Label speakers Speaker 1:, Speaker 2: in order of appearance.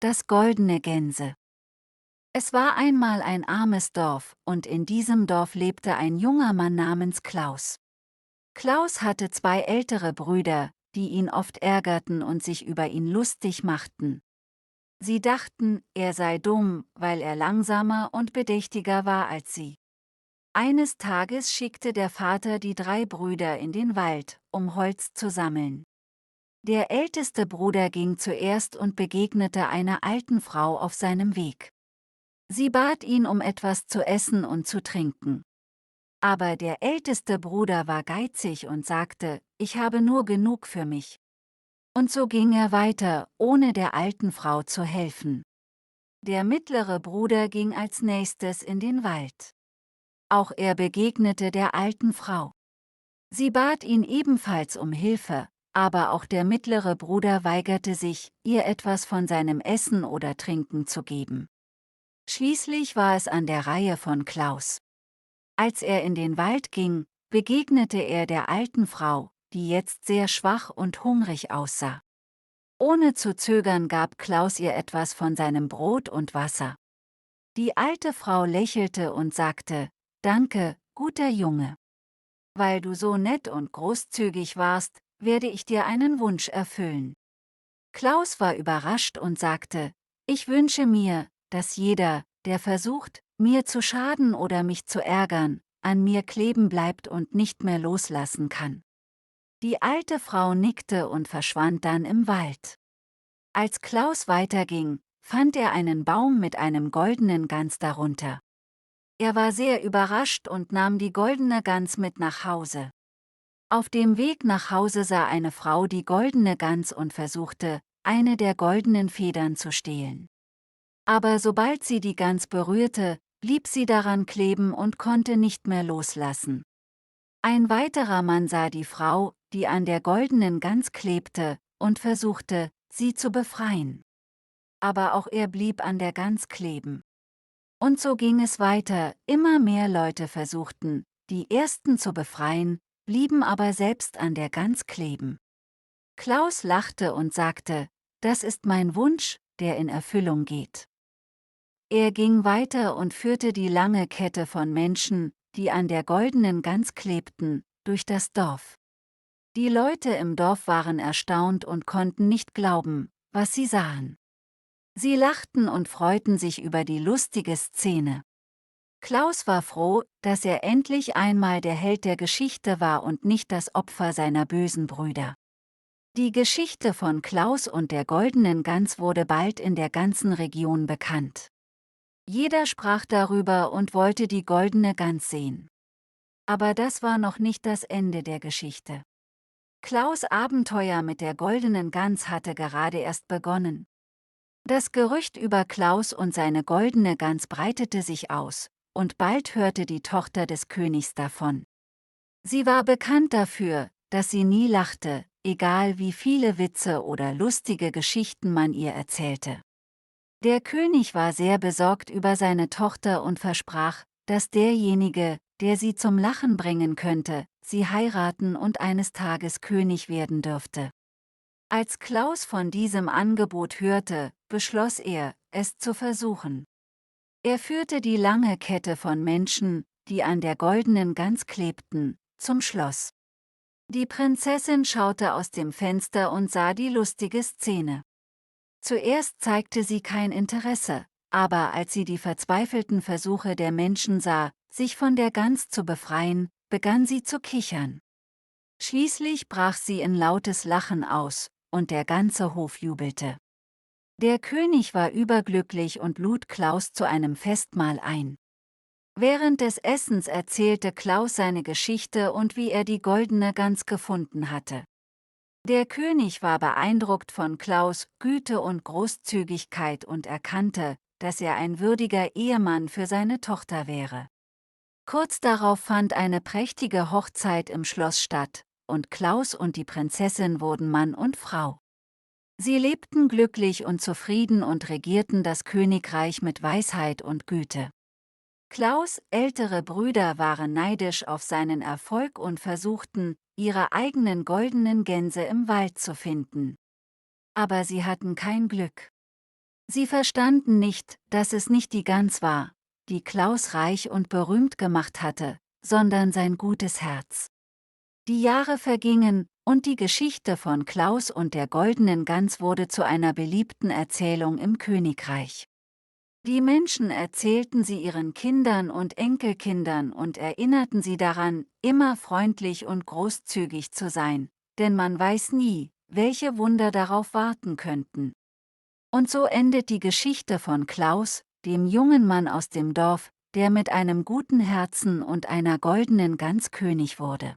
Speaker 1: Das goldene Gänse. Es war einmal ein armes Dorf, und in diesem Dorf lebte ein junger Mann namens Klaus. Klaus hatte zwei ältere Brüder, die ihn oft ärgerten und sich über ihn lustig machten. Sie dachten, er sei dumm, weil er langsamer und bedächtiger war als sie. Eines Tages schickte der Vater die drei Brüder in den Wald, um Holz zu sammeln. Der älteste Bruder ging zuerst und begegnete einer alten Frau auf seinem Weg. Sie bat ihn um etwas zu essen und zu trinken. Aber der älteste Bruder war geizig und sagte, ich habe nur genug für mich. Und so ging er weiter, ohne der alten Frau zu helfen. Der mittlere Bruder ging als nächstes in den Wald. Auch er begegnete der alten Frau. Sie bat ihn ebenfalls um Hilfe, aber auch der mittlere Bruder weigerte sich, ihr etwas von seinem Essen oder Trinken zu geben. Schließlich war es an der Reihe von Klaus. Als er in den Wald ging, begegnete er der alten Frau, die jetzt sehr schwach und hungrig aussah. Ohne zu zögern gab Klaus ihr etwas von seinem Brot und Wasser. Die alte Frau lächelte und sagte, Danke, guter Junge. Weil du so nett und großzügig warst, werde ich dir einen Wunsch erfüllen. Klaus war überrascht und sagte, ich wünsche mir, dass jeder, der versucht, mir zu schaden oder mich zu ärgern, an mir kleben bleibt und nicht mehr loslassen kann. Die alte Frau nickte und verschwand dann im Wald. Als Klaus weiterging, fand er einen Baum mit einem goldenen Gans darunter. Er war sehr überrascht und nahm die goldene Gans mit nach Hause. Auf dem Weg nach Hause sah eine Frau die goldene Gans und versuchte, eine der goldenen Federn zu stehlen. Aber sobald sie die Gans berührte, blieb sie daran kleben und konnte nicht mehr loslassen. Ein weiterer Mann sah die Frau, die an der goldenen Gans klebte, und versuchte, sie zu befreien. Aber auch er blieb an der Gans kleben. Und so ging es weiter, immer mehr Leute versuchten, die ersten zu befreien, blieben aber selbst an der Gans kleben. Klaus lachte und sagte, das ist mein Wunsch, der in Erfüllung geht. Er ging weiter und führte die lange Kette von Menschen, die an der goldenen Gans klebten, durch das Dorf. Die Leute im Dorf waren erstaunt und konnten nicht glauben, was sie sahen. Sie lachten und freuten sich über die lustige Szene. Klaus war froh, dass er endlich einmal der Held der Geschichte war und nicht das Opfer seiner bösen Brüder. Die Geschichte von Klaus und der goldenen Gans wurde bald in der ganzen Region bekannt. Jeder sprach darüber und wollte die goldene Gans sehen. Aber das war noch nicht das Ende der Geschichte. Klaus' Abenteuer mit der goldenen Gans hatte gerade erst begonnen. Das Gerücht über Klaus und seine goldene Gans breitete sich aus, und bald hörte die Tochter des Königs davon. Sie war bekannt dafür, dass sie nie lachte, egal wie viele Witze oder lustige Geschichten man ihr erzählte. Der König war sehr besorgt über seine Tochter und versprach, dass derjenige, der sie zum Lachen bringen könnte, sie heiraten und eines Tages König werden dürfte. Als Klaus von diesem Angebot hörte, beschloss er, es zu versuchen. Er führte die lange Kette von Menschen, die an der goldenen Gans klebten, zum Schloss. Die Prinzessin schaute aus dem Fenster und sah die lustige Szene. Zuerst zeigte sie kein Interesse, aber als sie die verzweifelten Versuche der Menschen sah, sich von der Gans zu befreien, begann sie zu kichern. Schließlich brach sie in lautes Lachen aus, und der ganze Hof jubelte. Der König war überglücklich und lud Klaus zu einem Festmahl ein. Während des Essens erzählte Klaus seine Geschichte und wie er die goldene Gans gefunden hatte. Der König war beeindruckt von Klaus' Güte und Großzügigkeit und erkannte, dass er ein würdiger Ehemann für seine Tochter wäre. Kurz darauf fand eine prächtige Hochzeit im Schloss statt, und Klaus und die Prinzessin wurden Mann und Frau. Sie lebten glücklich und zufrieden und regierten das Königreich mit Weisheit und Güte. Klaus' ältere Brüder waren neidisch auf seinen Erfolg und versuchten, ihre eigenen goldenen Gänse im Wald zu finden. Aber sie hatten kein Glück. Sie verstanden nicht, dass es nicht die Gans war, die Klaus reich und berühmt gemacht hatte, sondern sein gutes Herz. Die Jahre vergingen, und die Geschichte von Klaus und der goldenen Gans wurde zu einer beliebten Erzählung im Königreich. Die Menschen erzählten sie ihren Kindern und Enkelkindern und erinnerten sie daran, immer freundlich und großzügig zu sein, denn man weiß nie, welche Wunder darauf warten könnten. Und so endet die Geschichte von Klaus, dem jungen Mann aus dem Dorf, der mit einem guten Herzen und einer goldenen Gans König wurde.